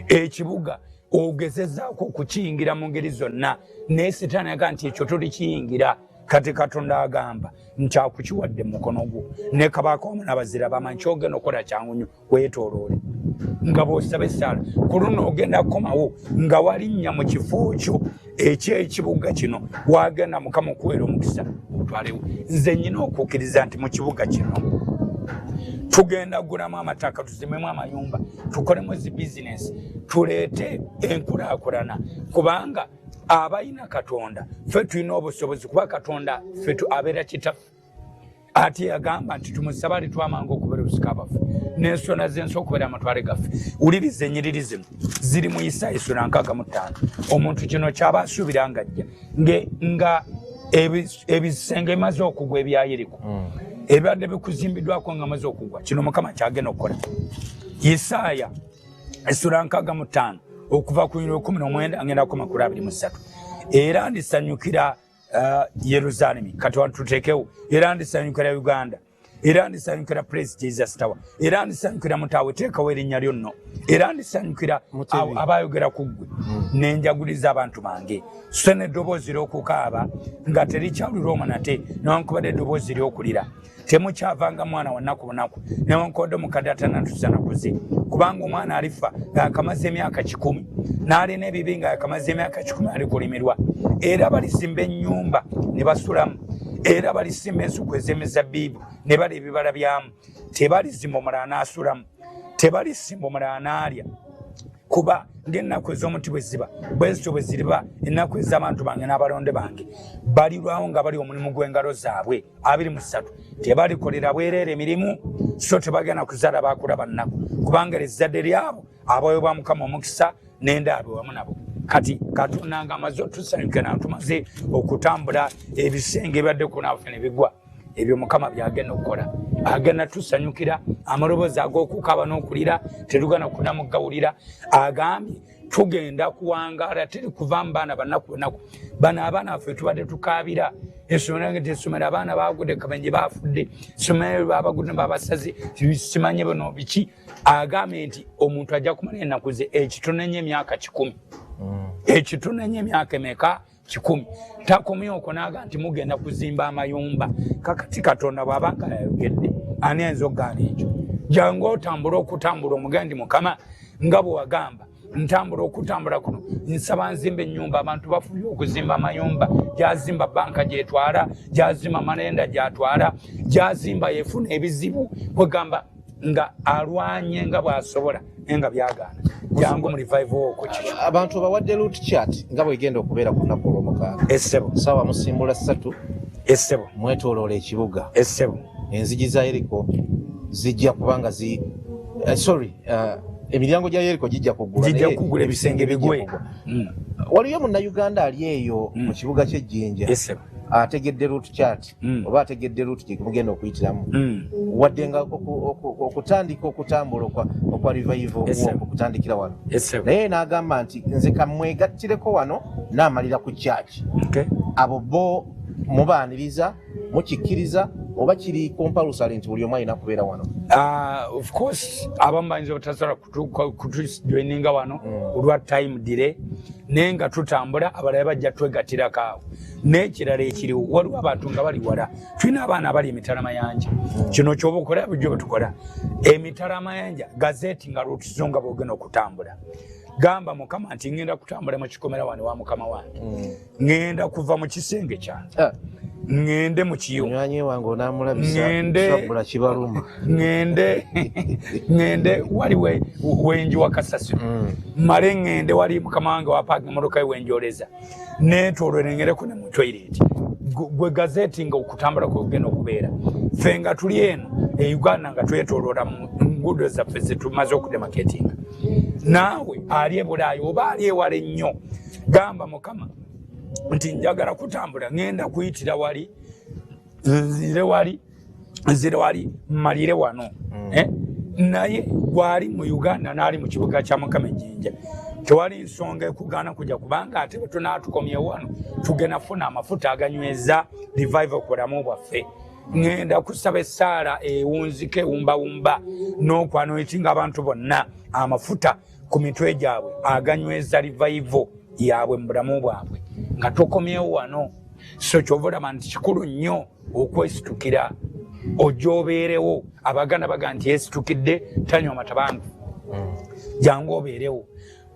Ekibuga ogezezzaako okukiyingira mu ngeri zonna naye sitaani agamba nti ekyo tolikiyingira kati Katonda agamba nkyakukiwadde mu mukono gwo ne kabaka omu n'abazira bamanyi kyogenda okola kyangu nnyo weetooloole nga bw'osaba essaala ku luno ogenda kukomawo nga walinnya mu kifo kyo ekyekibuga kino wagenda Mukama okuweera omukisa otwalewo. Nze nnyina okukkiriza nti mu kibuga kino tugenda kugulamu amataka tuzimemu amayumba tukolemu zi bizinesi tuleete enkulaakulana kubanga abalina Katonda ffe tulina obusobozi kuba Katonda ffe abeera kitaffe ate yagamba nti tumusaba alitwamanga okubeera obusika bwaffe n'ensona z'ensi okubeera amatwale gaffe. Wuliriza ennyiririzi ziri mu Isaaya 65 omuntu kino kyaba asuubira ng'ajja nga ebisenge bimaze okugwa ebya Yeriko ebibadde bikuzimbiddwako nga maze okugwa kino Mukama kyagenda okukola. Isaaya 65 okuva ku 19 ngenda ku 23 era ndisanyukira Yeruzalemu kati wantutekewo era ndisanyukira Uganda era ndisanyukira Praise Jesus Tower era ndisanyukira Mutawe teekawo erinnya lyonno era ndisanyukira abayogera ku ggwe nenjaguliza abantu bange so n'eddoboozi ly'okukaaba nga terikyawulirwa omanate newankubadde eddoboozi ly'okulira temukyavanga mwana wa nnaku bunaku newankubadde omukadde atanatuusa nakuze kubanga omwana alifa ng'akamaze emyaka 10 n'alina ebibi ng'akamaze emyaka 10 ali kulimirwa era balisimba ennyumba ne basulamu era balisimba ensuku ez'emizabbiibu ne bala ebibala byamu tebalizimba omulala n'asulamu tebalisimba omulala n'alya kuba ng'ennaku ez'omuti bwe ziba bwezityo bwe ziriba ennaku ez'abantu bange n'abalonde bange balirwawo nga bali omulimu gw'engalo zaabwe 23 tebalikolera bwereere emirimu so tebagenda kuzaala bakulaba nnaku kubanga ezzadde lyabo abaweebwa Mukama omukisa n'endaabe wamu nabo. Kati Katonda nga amaze otusanyuke natumaze okutambula ebisenge ebadde kunaffe ne bigwa ebyo Mukama byagenda okukola agenda tusanyukira amaloboozi ag'okukaaba n'okulira tetugana kunamugawulira agambye tugenda kuwangaala teri kuva mu baana bannaku bonaku bano abaana baffe tubadde tukaabira essomero nge tesomero abaana baagudde kabenje baafudde essomero babagudde babasazi simanye bino biki agambye nti omuntu ajja kumala ennaku ze ekitonenya emyaka 10 ekitonenya emyaka emeka 10 takomye okwo naga nti mugenda kuzimba amayumba kakati Katonda bw'abanga yayogedde ani ayinza okugaana ekyo jangu otambula okutambula omugendi Mukama nga bwe wagamba ntambula okutambula kuno nsaba nzimba ennyumba abantu bafubye okuzimba amayumba gyazimba banka gyetwala gyazimba amalenda gyatwala gyazimba yefuna ebizibu kwegamba nga alwanye nga bw'asobola nga byagaana jangu mu revival okwo kiki abantu bawadde root chart nga bwegenda okubeera ku lunaku olw'omukaaga essebo sawa musimbula 3 essebo mwetooloola ekibuga essebo enzigi za Yeriko zijja kubanga emiryango gya Yeriko gijja kugula ebisenge bigwe waliyo munnauganda ali eyo mu kibuga ky'Ejjinja ategedde route chart oba ategedde route gye mugenda okuyitiramu wadde nga okutandika okutambula okwa revival okutandikira wano naye n'agamba nti nze kamwegattireko wano n'amalira ku church abo bo mubaaniriza mukikkiriza oba kiri compulsory nti buli omu alina kubeera wano? Of course abamu bayinza obutasobola kutujoininga wano olwa time delay naye nga tutambula abalala bajja twegattirako awo n'ekirala ekiriwo waliwo abantu nga bali wala tulina abaana abali emitala mayanja kino kyoba okola bujjo betukola emitala mayanja gazeti nga lwotuzo nga bwogenda okutambula gamba mukama nti ngenda kutambula mu kikomera wano wa mukama wange ngenda kuva mu kisenge kyange ngende mu kiyo nyanye wange onamulabisa sabula kibaluma ngende wali wenji wakasasi mare ngende wali mukama wange wapaka motoka wenjoleza netolwe ngere ku mu toilet gwe gazeti nga okutambula ko geno okubeera fenga tuli eno Uganda nga twetolora mu ngudo zaffe zetumaze okudemarketinga nawe ali ebulayi oba ali ewale nnyo gamba mukama nti njagala kutambula ngenda kuyitira wali nzire wali malire wano naye gwali mu Uganda n'ali mu kibuga kya Mukama Jinja tewali nsonga ekugana kujja kubanga ate tunatukomyewo wano tugenda funa amafuta aganyweza revival kulamu bwaffe ngenda kusaba essaala ewunzike wumba n'okwanoitinga abantu bonna amafuta ku mitwe gyabwe aganyweza revival yabwe mu bulamu bwabwe nga tokomyewo wano so kyovulaba nti kikulu nnyo okwesitukira ojobeerewo abaganda baga nti yesitukidde tanywa matabangu jangu obeerewo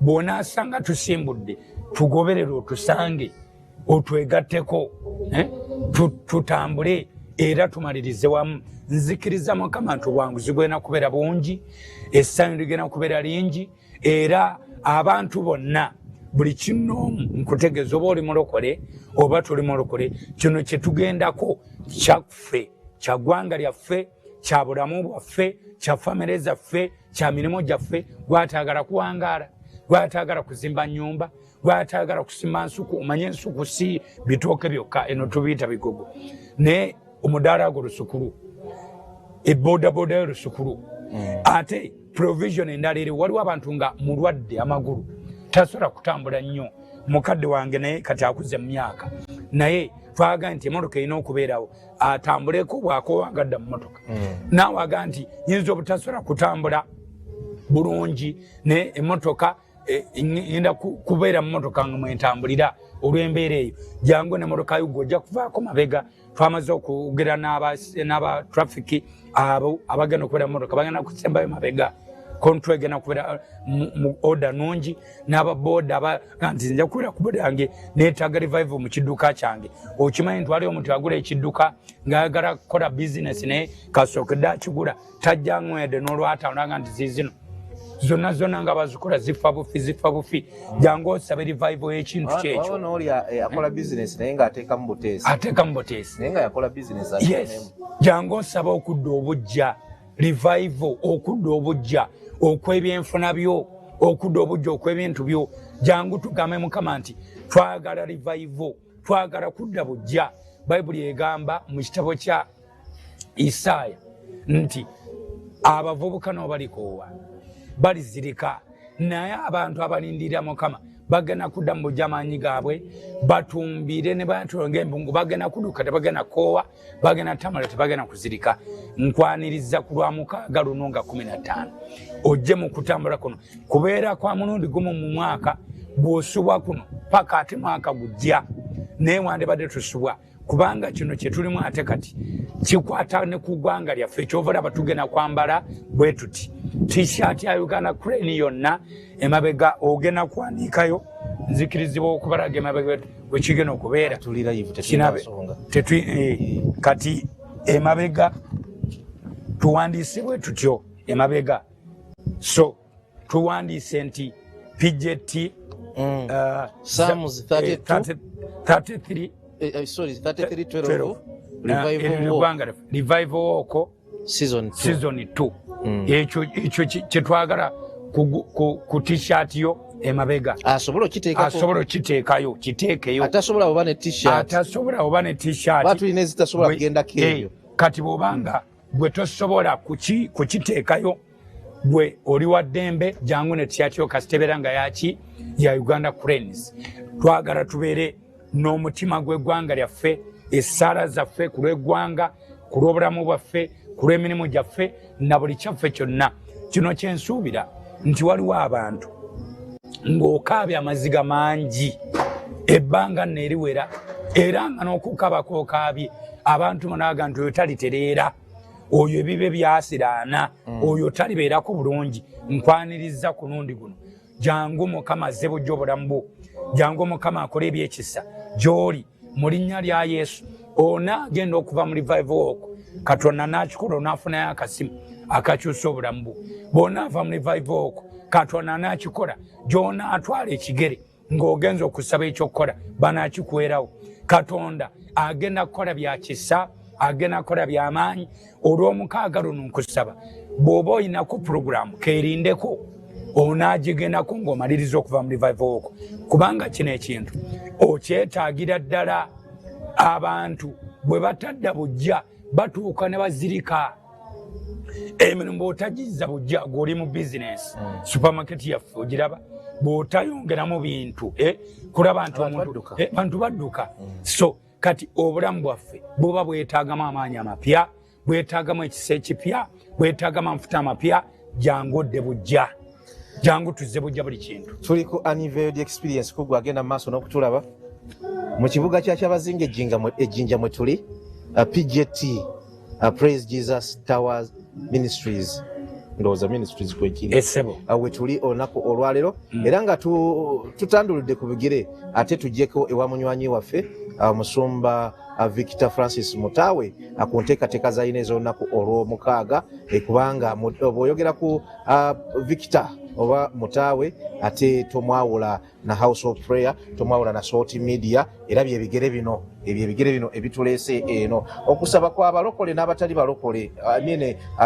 bw'onaasanga tusimbudde tugoberere otusange otwegatteko tutambule era tumalirize wamu nzikiriza mukama nti obwanguzi bwena kubeera bungi essanyu ligenda kubeera lingi era abantu bonna buli kinoomu nkutegeeza oba oli mulokole oba tuli mulokole kino kyetugendako kyaffe kya ggwanga lyaffe kya bulamu bwaffe kya famire zaffe kya mirimu gyaffe gwataagala kuwangaala gwataagala kuzimba nnyumba gwataagala kusimba nsuku omanye ensuku si bitooke byokka eno tubiyita bigogo naye omudaala gwo lusukulu ebodaboda yo lusukulu ate provision endala eri waliwo abantu nga mulwadde amagulu tasobola kutambula nnyo mukadde wange naye kati akuze mu myaka naye twaga nti emotoka erina okubeerawo atambuleko bwakowangadda mu motoka naawe aga nti nyinza obutasobola kutambula bulungi naye emotoka ngenda kubeera mu motoka nga mwentambulira olw'embeera eyo jangu ne motoka yo gojja kuvaako mabega twamaze okwogera n'aba traffic abo abagenda okubeera mu motoka bagenda kusembayo mabega kontwe gena kubeera mu order nungi n'ababoda nti nja kubeera ku boda yange neetaaga revival mu kidduka kyange okimanyi nti waliwo omuntu agula ekidduka ng'ayagala kukola bizinesi naye kasookedde akigula tajja nywedde n'olwatawulanga nti ziizino zonna nga bazikola zifa bufi jangu osabe revival y'ekintu kyekyo n'oli akola bizinesi naye ng'ateekamu buteesi naye nga yakola bizinesi yes jangu osaba okudda obujja revival okudda obujja okw'ebyenfuna byo okudda obujja okw'ebintu byo jangu tugambe mukama nti twagala revival twagala kudda bujja bayibuli egamba mu kitabo kya Isaaya nti abavubuka n'obalikoowa balizirika naye abantu abalindirira mukama bagenda kudda mu bujja amaanyi gaabwe batumbire ne batonga embungu bagenda kuduka tebagenda koowa bagenda tamala tebagenda kuzirika nkwaniriza ku lwa mukaaga luno nga 15 ojje mu kutambula kuno kubeera kwa mulundi gumu mu mwaka bw'osubwa kuno paka ate mwaka gujja naye wandibadde tusubwa kubanga kino kye tulimu ate kati kikwata ne ku ggwanga lyaffe ekyovulaba tugenda kwambala bwe tuti t-shirt ya Uganda Crane yonna emabega ogenda kuwandiikayo nzikirizibwa okubalaga emabega wekigenda okubeera kati emabega tuwandiise bwe tutyo emabega so tuwandiise nti PJT Psalms 33 sorry 33:12 revival oko season 2 ekyo kyetwagala ku t-shirt yo emabega asobola okiteekayo kiteekeyo atasobola oba ne t-shirt batulina ezitasobola kugenda keyo kati bw'obanga bwe tosobola kukiteekayo bwe oli wa ddembe jangu ne t-shirt yo kasitebera nga yaki ya Uganda Cranes twagala tubeere n'omutima gw'eggwanga lyaffe essaala zaffe ku lw'eggwanga ku lw'obulamu bwaffe ku lw'emirimu gyaffe na buli kyaffe kyonna kino kyensuubira nti waliwo abantu ng'okaabya amaziga mangi ebbanga neeriwera era nga n'okukabako okaabye abantu munaga nti oyo talitereera oyo ebibe byasiraana oyo talibeerako bulungi nkwaniriza ku lundi guno jangu Mukama azze bujja obulamu bwo jangu Mukama akole ebyekisa gy'oli mu linnya lya Yesu onaagenda okuva mu revival walk Katonda n'akikola onaafunayo akasimu akakyusa obulamu bwo bw'onaava mu revival walk Katonda n'akikola gy'onaatwala ekigere ng'ogenza okusaba ekyokukola banaakikuweerawo Katonda agenda kukola bya kisa agenda kukola by'amaanyi olw'omukaaga luno nkusaba bw'oba oyinako puroguramu keerindeko onaagigendako ng'omaliriza okuva mu revival walk kubanga kino ekintu okyetaagira ddala abantu bwe batadda bujja batuuka ne bazirika emirimu bw'otagiza bujja gw'oli mu bizinesi supermarket yaffe ogiraba bw'otayongeramu bintu kulaba nti bantu badduka so kati obulamu bwaffe buba bwetaagamu amaanyi amapya bwetaagamu ekisa ekipya bwetaagamu amafuta amapya jangu odde bujja jangu tuzze bujja buli kintu tuli ku anniversary experience kugwa agenda mu maaso n'okutulaba mu kibuga ky'abazinga ejjinja mwe tuli PJT Praise Jesus Towers Ministries ndowooza ministries kwekiri we tuli olunaku olwaleero era nga tutandulidde ku bigere ate tujjeko ewa munywanyi waffe Musumba Victor Francis Mutawe ku nteekateeka z'ayina ez'olunaku olw'omukaaga kubanga bw'oyogera ku Victor oba Mutawe ate tomwawula na House of Prayer tomwawula na Salt Media era byebigere bino ebituleese eno okusaba kw'abalokole n'abatali balokole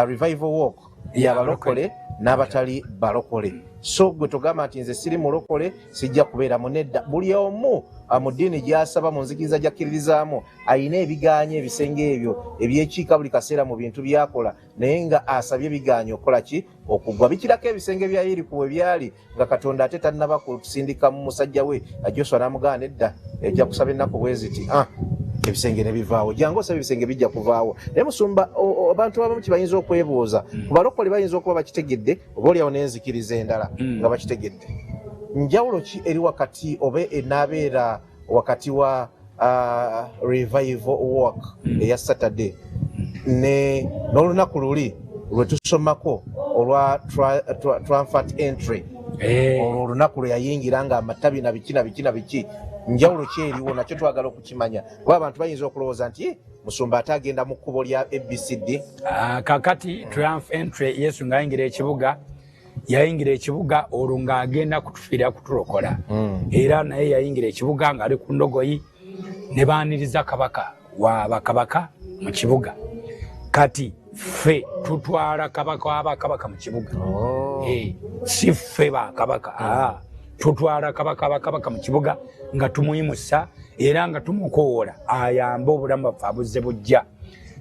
revival walk y'abalokole n'abatali balokole so gwe togamba nti nze siri mulokole sijja kubeera munedda buli omu mu ddiini gy'asaba mu nzikiriza gy'akkiririzaamu ayina ebigaanya ebisenge ebyo ebyekiika buli kaseera mu bintu byakola naye nga asabye ebigaanya okukola ki okugwa bikirako ebisenge bya Yeriko bwe byali nga Katonda ate tannaba kusindika mu musajja we Joshua n'amugaana edda ejja kusaba ennaku bwe ziti ebisenge ne bivaawo jangu osaba ebisenge bijja kuvaawo naye Musumba abantu abamu kibayinza okwebuuza ku balokole bayinza okuba bakitegedde oba oliawo n'enzikiriza endala nga bakitegedde njawulo ki eri wakati oba enaabeera wakati wa revival walk eya Saturday n'olunaku luli lwe tusomako olwa triumphant entry olwo olunaku lwe yayingira nga amatabi na biki njawulo ki eriwo nakyo twagala okukimanya kuba abantu bayinza okulowooza nti Musumba ate agenda mu kkubo lya ABCD kakati triumph entry Yesu yayingira ekibuga olwo ng'agenda kutufiira kutulokola era naye yayingira ekibuga ng'ali ku ndogoyi ne baaniriza kabaka wa bakabaka mu kibuga kati ffe tutwala kabaka w'abakabaka mu kibuga si ffe bakabaka tutwala kabaka mu kibuga nga tumuyimusa era nga tumukoola ayambe obulamu bwaffe abuzze bujja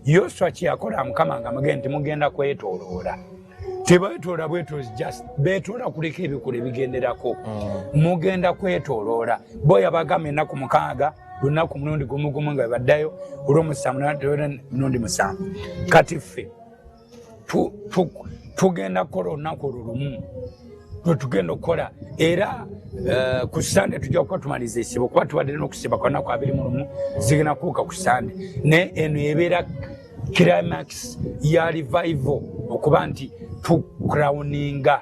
Yoswa kyeyakola Mukama nga mugenda mugenda kwetooloola tebeetoola bwetoozi just beetoola kuleka ebikula ebigenderako mugenda kwetooloola bo yabagamba ennaku 6 lunaku mulundi gumu nga baddayo olw'omusanvu mulundi 7 kati ffe tugenda kukola olunaku olwo lumu tugenda okukola era ku Sande tujja kuba tumaliza esibo kuba tubadde n'okusiba kwa nnaku 21 zigenda kuuka ku Sande naye eno ebeera climax ya revival okuba nti tucrowninga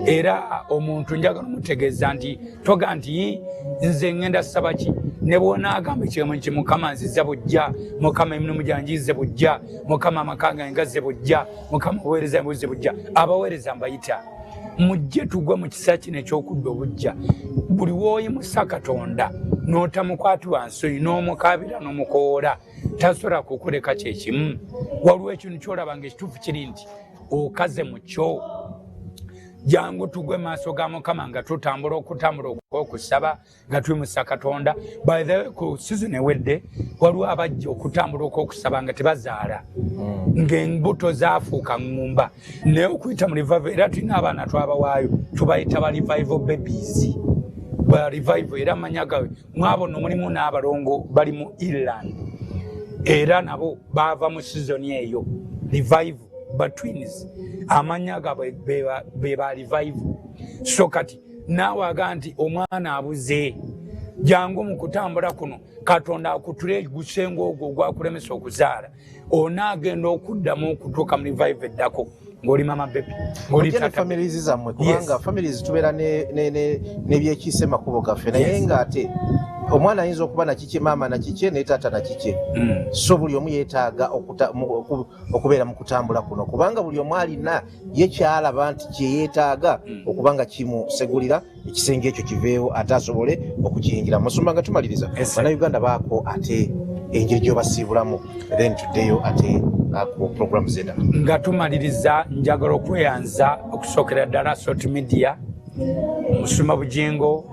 era omuntu njagala mutegeeza nti toga nti nze ngenda saba ki ne bw'onaagamba ekigambo nti Mukama nziza bujja Mukama emirimu gyange bujja Mukama amaka gange gazze bujja Mukama obuweereza mbuzze bujja abaweereza mbayita mujje tugwe mu kisa kino ekyokudda obujja buli w'oyimusa Katonda n'otamukwatibwa nsonyi n'omukaabira n'omukoola tasobola kukuleka kyekimu waliwo ekintu kyolaba nga ekituufu kiri nti okaze mu kyo jangu tugwe maaso ga Mukama nga tutambula okusaba nga tuyimusa Katonda. By the way, ku season ewedde waliwo abajja okutambula okusaba nga tebazaala ng'embuto zaafuuka ngumba naye okuyita mu revival era tulina abaana twabawaayo tubayita ba revival babies ba revival era amanya gawe mwabona mulimu n'abalongo bali mu Ireland era nabo baava mu season eyo revival ba twins amanya gawe be ba revival. So kati naawe aga nti omwana abuze jangu mu kutambula kuno Katonda akutule gusengo ogwo gwakulemesa okuzaala onaagenda okuddamu okutuuka mu revival eddako ng'oli mama baby ng'oli tata families zammwe kubanga families tubeera n'ebyekiise makubo gaffe naye ng'ate omwana ayinza okuba nakike maama nakike ne taata nakike so buli omu yeetaaga okubeera mu kutambula kuno kubanga buli omu alina ye kyalaba nti kye yeetaaga okubanga kimusegulira ekisenge ekyo kiveewo ate asobole okukiyingira. Musumba nga tumaliriza Bannayuganda baako ate engeri gy'obasiibulamu then tuddeyo ate ku program zeda nga tumaliriza njagala okweyanza okusookera ddala Salt Media Musuma Bujingo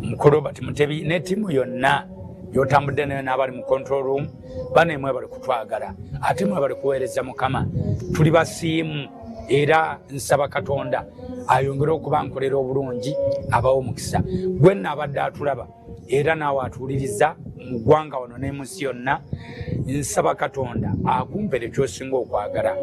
Mukulu Robert Mutebi ne timu yonna yotambudde nayo n'abali mu control room banemwe bali kutwagala ate mwe bali kuweereza Mukama tuli basiimu era nsaba Katonda ayongere okubankolera obulungi abawo mukisa gwenna abadde atulaba era naawe atuuliriza mu ggwanga wano ne munsi yonna nsaba Katonda akumpere ky'osinga okwagala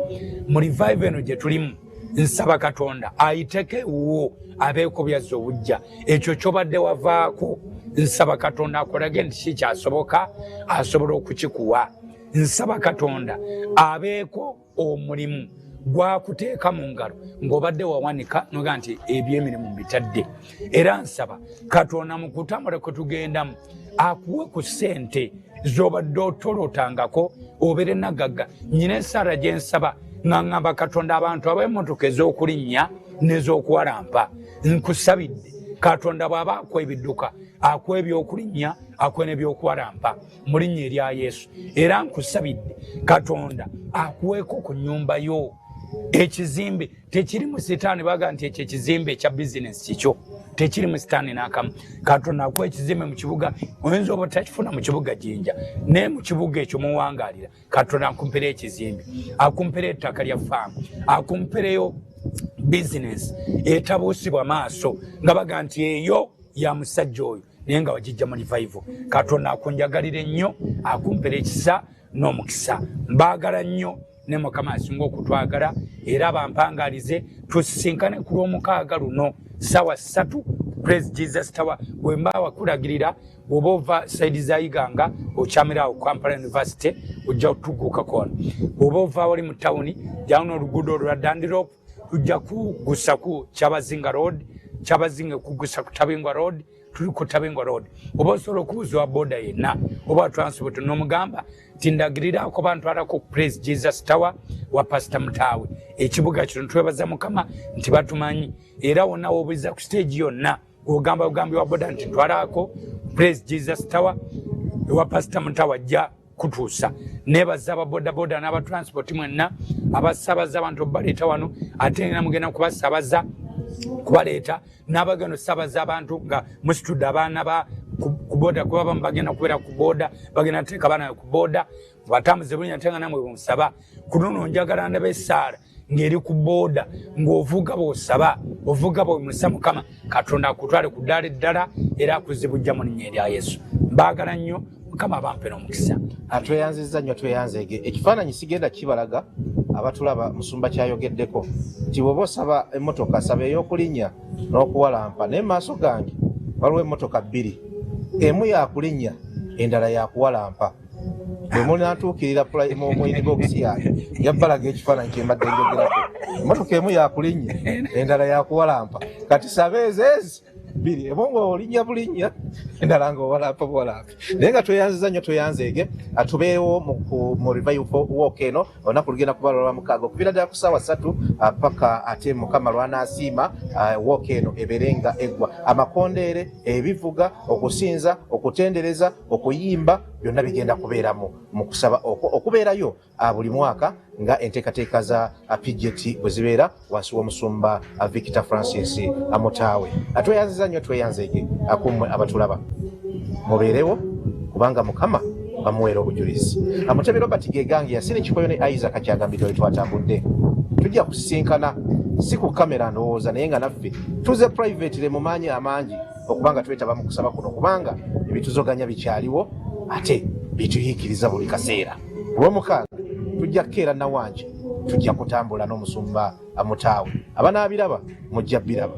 mu revival eno gye tulimu. Nsaba Katonda ayiteke wo abeeko byazza obujja ekyo kyobadde wavaako. Nsaba Katonda akolage nti kikyasoboka asobola okukikuwa. Nsaba Katonda abeeko omulimu gwakuteeka mu ngalo ng'obadde wawanika noga nti ebyemirimu bitadde. Era nsaba Katonda mu kutambula kwe tugendamu akuwe ku ssente z'obadde otolotangako obeere nagagga. Nyina Sara gye nsaba ngamba Katonda abantu ab'emmotoka ez'okulinnya n'ez'okuwalampa nkusabidde Katonda bw'aba akuwa ebidduka akuwa ebyokulinnya akuwa n'ebyokuwalampa mu linnya erya Yesu. Era nkusabidde Katonda akuweeko ku nnyumba yo ekizimbe tekiri mu sitaani baga nti ekyo ekizimbe ekya bizinesi kikyo tekiri mu sitaani n'akamu. Katonda akuwa ekizimbe mu kibuga oyinza oba takifuna mu kibuga Jinja naye mu kibuga ekyo muwangaalira Katonda akumpere ekizimbe akumpere ettaka lya faamu akumpereyo bizinesi etabuusibwa maaso nga baga nti eyo ya musajja oyo naye nga wagijja mu revival. Katonda akunjagalire nnyo akumpere ekisa n'omukisa. Mbaagala nnyo ne Mukama asinga okutwagala era bampangalize tusisinkane ku Lwomukaaga luno ssaawa 3 Praise Jesus Tower bwe mbaawa kulagirira bw'oba ova saidi za Iganga okyamirawo Kampala University ojja kutuguuka kona. Bw'oba ova wali mu tawuni jawuno oluguudo olwa Dandirope tujja kugusa ku Kyabazinga Road Kyabazinga kugusa ku Tabingwa Road tuli ku Tabingwa Road. Oba osobola okubuuza boda yenna oba transport n'omugamba tindagirira ko bantu alako Praise Jesus Tower wa Pastor Mutawe ekibuga kino twebaza Mukama nti batumanyi era wonna wobuliza ku stage yonna ogamba wa boda nti twalako Praise Jesus Tower wa Pastor Mutawe ajja kutuusa. Nebaza ababodaboda n'abatransport mwenna abasabaza abantu baleeta wano ate na mugenda kubasabaza kubaleeta n'abagenda sabaza abantu nga musitude abaana ba kuboda kuba bagenda kubeera ku boda bagenda teeka abaana ku boda batambuze bulinya tenga namwe bonsaba kunono njagala ndabe Sara ngeri ku boda ng'ovuga bw'osaba ovuga bw'omusa Mukama Katonda akutwale ku ddala eddala era akuzibujja mu linnya erya Yesu. Mbaagala nnyo Mukama abampe n'omukisa. Atweyanzizza nnyo tweyanzeege ekifaananyi sigenda kibalaga abatulaba Musumba kyayogeddeko nti bw'oba osaba emmotoka saba ey'okulinnya n'okuwalampa naye maaso gange waliwo emmotoka 2 emu yakulinnya endala yakuwalampa. Bwe munatuukirira mu inbox yange yabbalaga ekifaananyi kye mbadde njogerako emmotoka emu yakulinnya endala yakuwalampa kati saba ezeezi 2 emu ng'olinnya bulinnya endala ng'owalampa buwalampa. Naye nga tweyanziza nnyo tweyanzeege atubeewo mu revival walk eno olunaku lugenda kuba lwa mukaaga okuviira ddala ku ssaawa 3 paka ate Mukama lw'anaasiima walk eno ebeere nga eggwa. Amakondeere, ebivuga, okusinza, okutendereza, okuyimba byonna bigenda kubeeramu mu kusaba okubeerayo buli mwaka nga enteekateeka za PGT bwe zibeera wansi w'omusumba Victor Francis Mutaawe. Tweyanziza nnyo tweyanzege akummwe abatulaba mubeerewo kubanga Mukama bamuweera obujulizi. Mutebi Robert Gegange Yasini Kikoyo ne Isaac Kyagambidde we twatambudde tujja kusisinkana si ku kamera ndowooza naye nga naffe tuze privately mu maanyi amangi okubanga twetaba mu kusaba kuno kubanga ebituzoganya bikyaliwo ate bituyiikiriza buli kaseera. Olw'omukaaga tujja kukeera Nawanje tujja kutambula n'omusumba Mutaawe. Abanaabiraba mujja biraba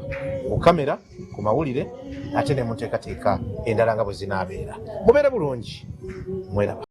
ku kamera ku mawulire ate ne muteekateeka endala nga bwe zinaabeera. Mubeere bulungi mweraba.